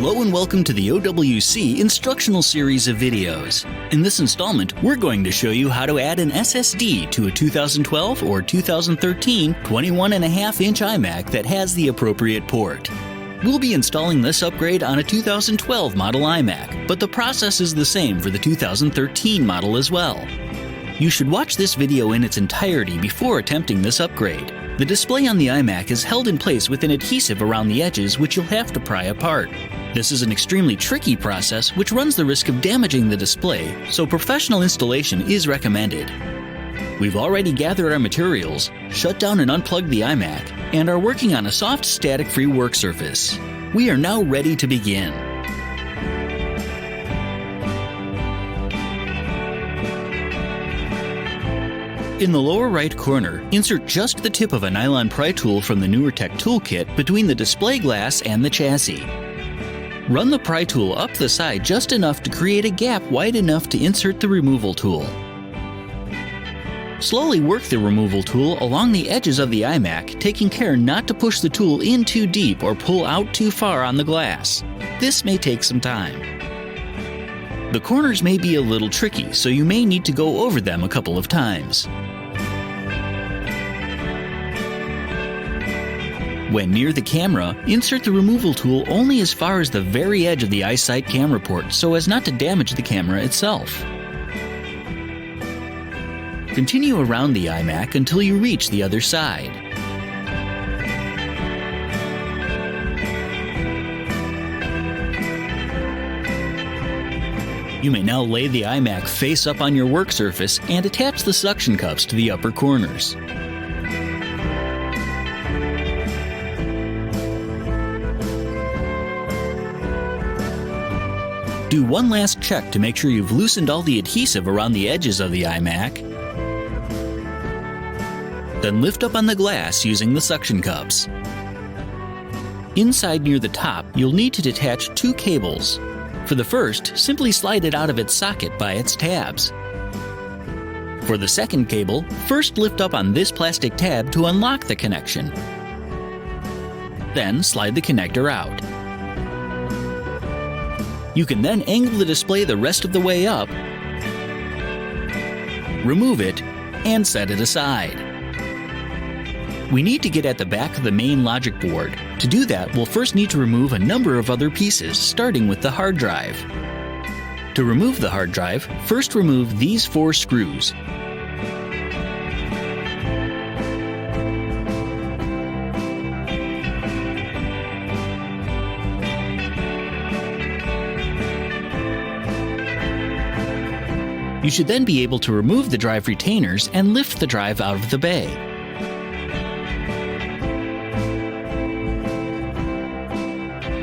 Hello and welcome to the OWC instructional series of videos. In this installment, we're going to show you how to add an SSD to a 2012 or 2013 21.5-inch iMac that has the appropriate port. We'll be installing this upgrade on a 2012 model iMac, but the process is the same for the 2013 model as well. You should watch this video in its entirety before attempting this upgrade. The display on the iMac is held in place with an adhesive around the edges which you'll have to pry apart. This is an extremely tricky process which runs the risk of damaging the display, so professional installation is recommended. We've already gathered our materials, shut down and unplugged the iMac, and are working on a soft static-free work surface. We are now ready to begin. In the lower right corner, insert just the tip of a nylon pry tool from the NewerTech toolkit between the display glass and the chassis. Run the pry tool up the side just enough to create a gap wide enough to insert the removal tool. Slowly work the removal tool along the edges of the iMac, taking care not to push the tool in too deep or pull out too far on the glass. This may take some time. The corners may be a little tricky, so you may need to go over them a couple of times. When near the camera, insert the removal tool only as far as the very edge of the iSight camera port so as not to damage the camera itself. Continue around the iMac until you reach the other side. You may now lay the iMac face up on your work surface and attach the suction cups to the upper corners. Do one last check to make sure you've loosened all the adhesive around the edges of the iMac. Then lift up on the glass using the suction cups. Inside near the top, you'll need to detach two cables. For the first, simply slide it out of its socket by its tabs. For the second cable, first lift up on this plastic tab to unlock the connection. Then slide the connector out. You can then angle the display the rest of the way up, remove it, and set it aside. We need to get at the back of the main logic board. To do that, we'll first need to remove a number of other pieces, starting with the hard drive. To remove the hard drive, first remove these 4 screws. You should then be able to remove the drive retainers and lift the drive out of the bay.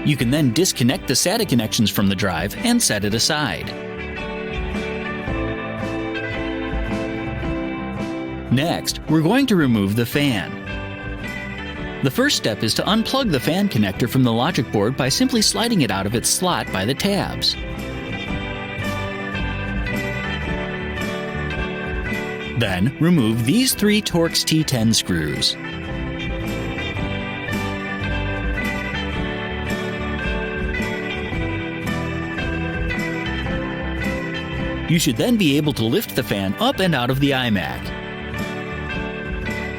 You can then disconnect the SATA connections from the drive and set it aside. Next, we're going to remove the fan. The first step is to unplug the fan connector from the logic board by simply sliding it out of its slot by the tabs. Then, remove these 3 Torx T10 screws. You should then be able to lift the fan up and out of the iMac.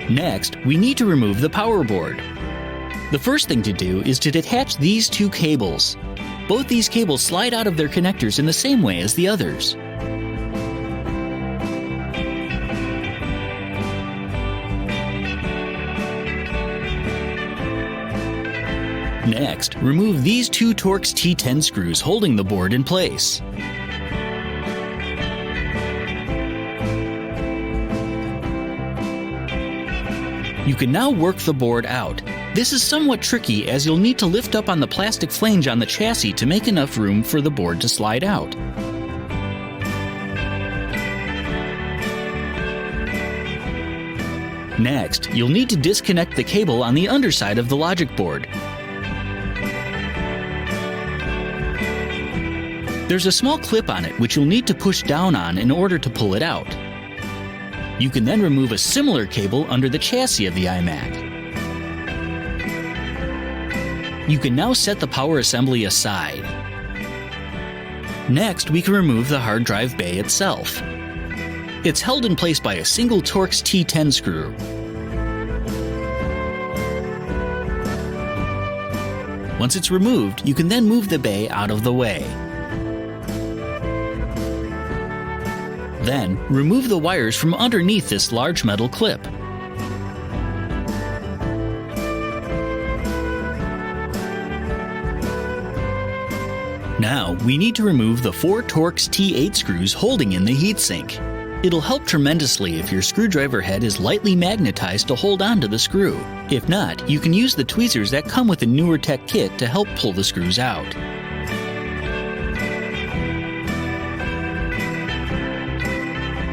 Next, we need to remove the power board. The first thing to do is to detach these 2 cables. Both these cables slide out of their connectors in the same way as the others. Next, remove these 2 Torx T10 screws holding the board in place. You can now work the board out. This is somewhat tricky as you'll need to lift up on the plastic flange on the chassis to make enough room for the board to slide out. Next, you'll need to disconnect the cable on the underside of the logic board. There's a small clip on it which you'll need to push down on in order to pull it out. You can then remove a similar cable under the chassis of the iMac. You can now set the power assembly aside. Next, we can remove the hard drive bay itself. It's held in place by a single Torx T10 screw. Once it's removed, you can then move the bay out of the way. Then, remove the wires from underneath this large metal clip. Now, we need to remove the 4 Torx T8 screws holding in the heatsink. It'll help tremendously if your screwdriver head is lightly magnetized to hold onto the screw. If not, you can use the tweezers that come with the newer tech kit to help pull the screws out.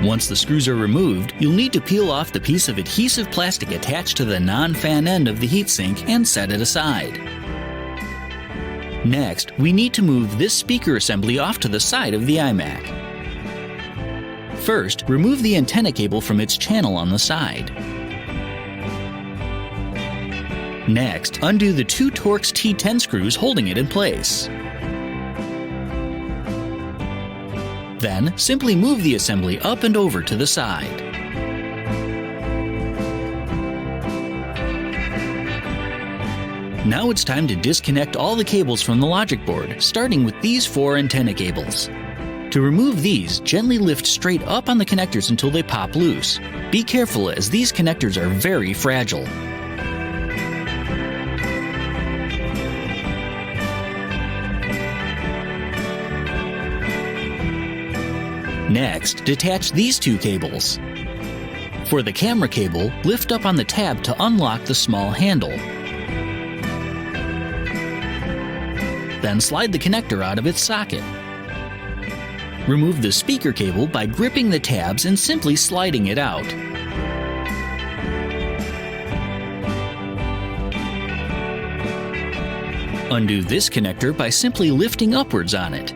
Once the screws are removed, you'll need to peel off the piece of adhesive plastic attached to the non-fan end of the heatsink and set it aside. Next, we need to move this speaker assembly off to the side of the iMac. First, remove the antenna cable from its channel on the side. Next, undo the 2 Torx T10 screws holding it in place. Then, simply move the assembly up and over to the side. Now it's time to disconnect all the cables from the logic board, starting with these 4 antenna cables. To remove these, gently lift straight up on the connectors until they pop loose. Be careful as these connectors are very fragile. Next, detach these 2 cables. For the camera cable, lift up on the tab to unlock the small handle. Then slide the connector out of its socket. Remove the speaker cable by gripping the tabs and simply sliding it out. Undo this connector by simply lifting upwards on it.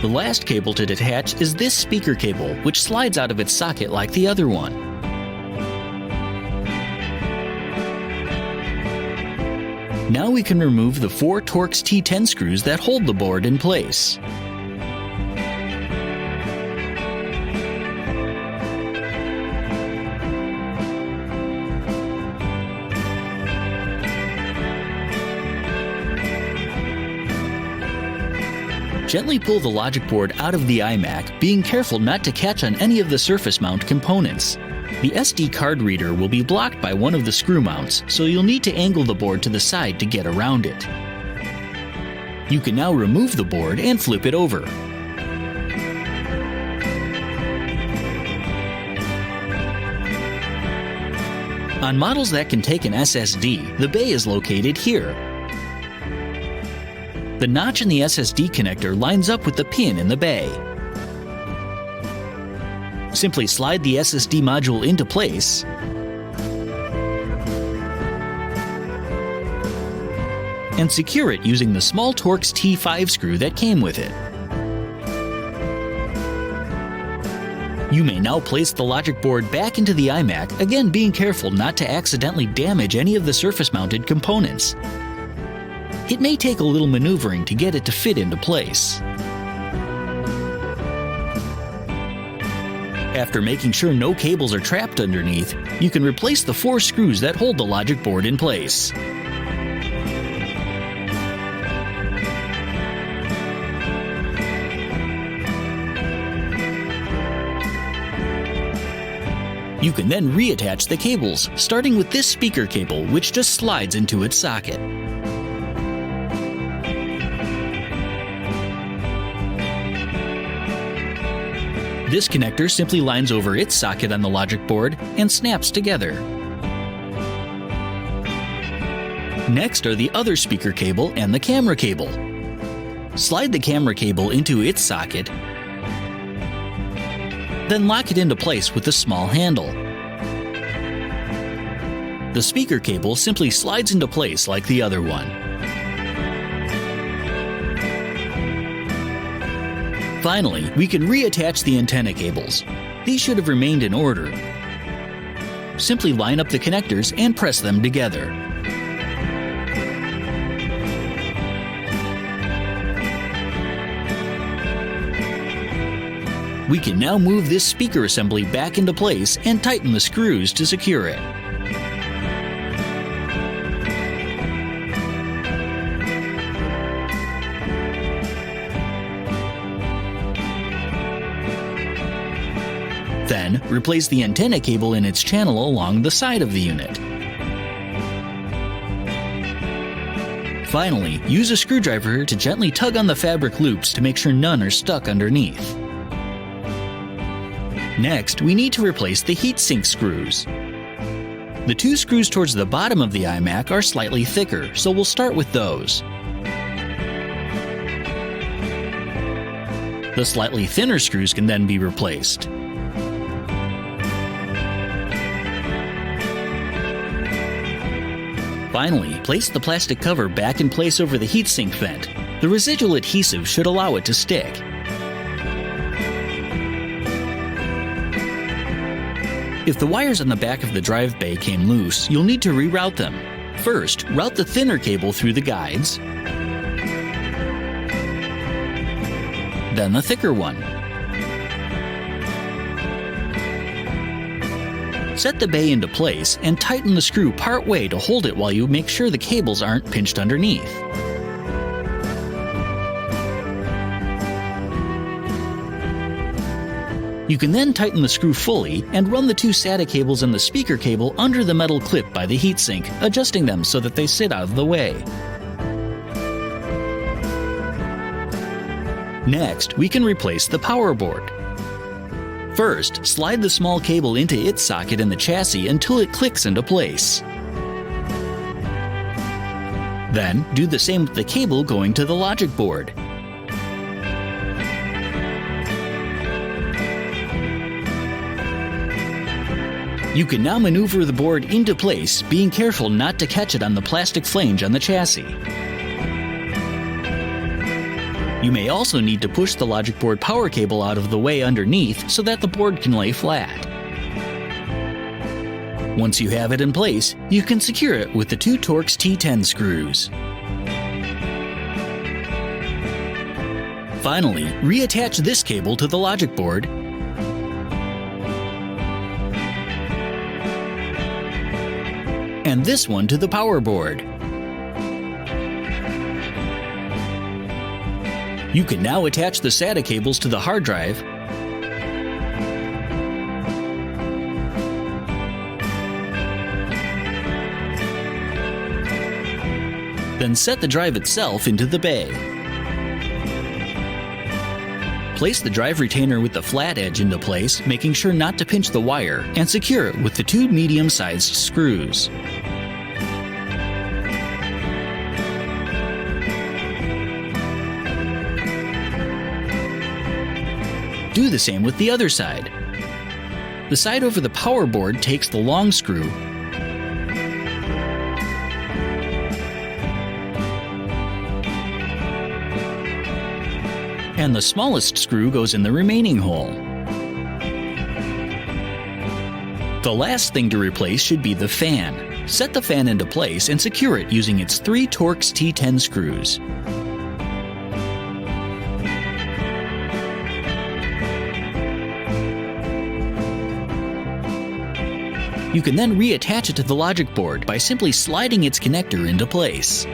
The last cable to detach is this speaker cable, which slides out of its socket like the other one. Now we can remove the 4 Torx T10 screws that hold the board in place. Gently pull the logic board out of the iMac, being careful not to catch on any of the surface mount components. The SD card reader will be blocked by one of the screw mounts, so you'll need to angle the board to the side to get around it. You can now remove the board and flip it over. On models that can take an SSD, the bay is located here. The notch in the SSD connector lines up with the pin in the bay. Simply slide the SSD module into place and secure it using the small Torx T5 screw that came with it. You may now place the logic board back into the iMac, again being careful not to accidentally damage any of the surface-mounted components. It may take a little maneuvering to get it to fit into place. After making sure no cables are trapped underneath, you can replace the 4 screws that hold the logic board in place. You can then reattach the cables, starting with this speaker cable, which just slides into its socket. This connector simply lines over its socket on the logic board and snaps together. Next are the other speaker cable and the camera cable. Slide the camera cable into its socket, then lock it into place with the small handle. The speaker cable simply slides into place like the other one. Finally, we can reattach the antenna cables. These should have remained in order. simply line up the connectors and press them together. We can now move this speaker assembly back into place and tighten the screws to secure it. Then, replace the antenna cable in its channel along the side of the unit. Finally, use a screwdriver to gently tug on the fabric loops to make sure none are stuck underneath. Next, we need to replace the heatsink screws. The two screws towards the bottom of the iMac are slightly thicker, so we'll start with those. The slightly thinner screws can then be replaced. Finally, place the plastic cover back in place over the heatsink vent. The residual adhesive should allow it to stick. If the wires on the back of the drive bay came loose, you'll need to reroute them. First, route the thinner cable through the guides, then the thicker one. Set the bay into place and tighten the screw part way to hold it while you make sure the cables aren't pinched underneath. You can then tighten the screw fully and run the two SATA cables and the speaker cable under the metal clip by the heatsink, adjusting them so that they sit out of the way. Next, we can replace the power board. First, slide the small cable into its socket in the chassis until it clicks into place. Then, do the same with the cable going to the logic board. You can now maneuver the board into place, being careful not to catch it on the plastic flange on the chassis. You may also need to push the logic board power cable out of the way underneath so that the board can lay flat. Once you have it in place, you can secure it with the two Torx T10 screws. Finally, reattach this cable to the logic board and this one to the power board. You can now attach the SATA cables to the hard drive then set the drive itself into the bay. Place the drive retainer with the flat edge into place, making sure not to pinch the wire, and secure it with the two medium-sized screws. Do the same with the other side. The side over the power board takes the long screw and the smallest screw goes in the remaining hole. The last thing to replace should be the fan. Set the fan into place and secure it using its three Torx T10 screws. You can then reattach it to the logic board by simply sliding its connector into place.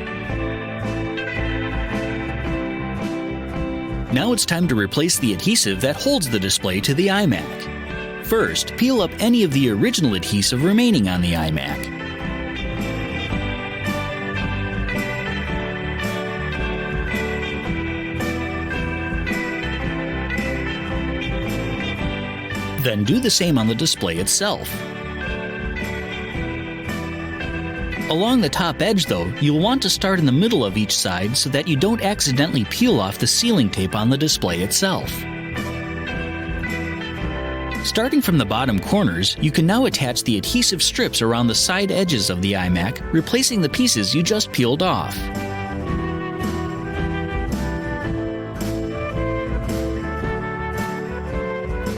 Now it's time to replace the adhesive that holds the display to the iMac. First, peel up any of the original adhesive remaining on the iMac. Then do the same on the display itself. Along the top edge, though, you'll want to start in the middle of each side so that you don't accidentally peel off the sealing tape on the display itself. Starting from the bottom corners, you can now attach the adhesive strips around the side edges of the iMac, replacing the pieces you just peeled off.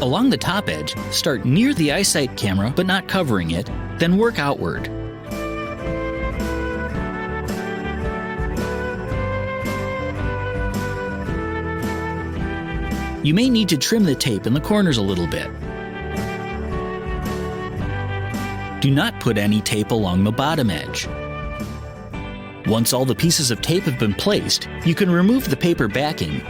Along the top edge, start near the eyesight camera but not covering it, then work outward. You may need to trim the tape in the corners a little bit. Do not put any tape along the bottom edge. Once all the pieces of tape have been placed, you can remove the paper backing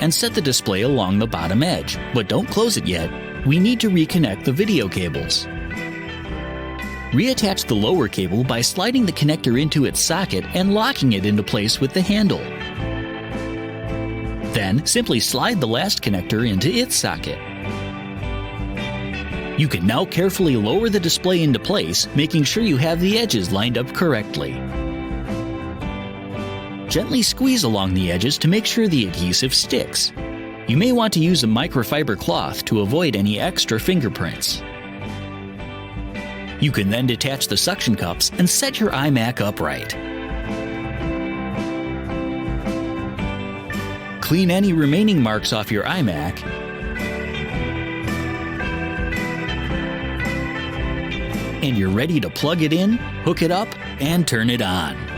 and set the display along the bottom edge. But don't close it yet. We need to reconnect the video cables. Reattach the lower cable by sliding the connector into its socket and locking it into place with the handle. Then, simply slide the last connector into its socket. You can now carefully lower the display into place, making sure you have the edges lined up correctly. Gently squeeze along the edges to make sure the adhesive sticks. You may want to use a microfiber cloth to avoid any extra fingerprints. You can then detach the suction cups and set your iMac upright. Clean any remaining marks off your iMac and you're ready to plug it in, hook it up, and turn it on.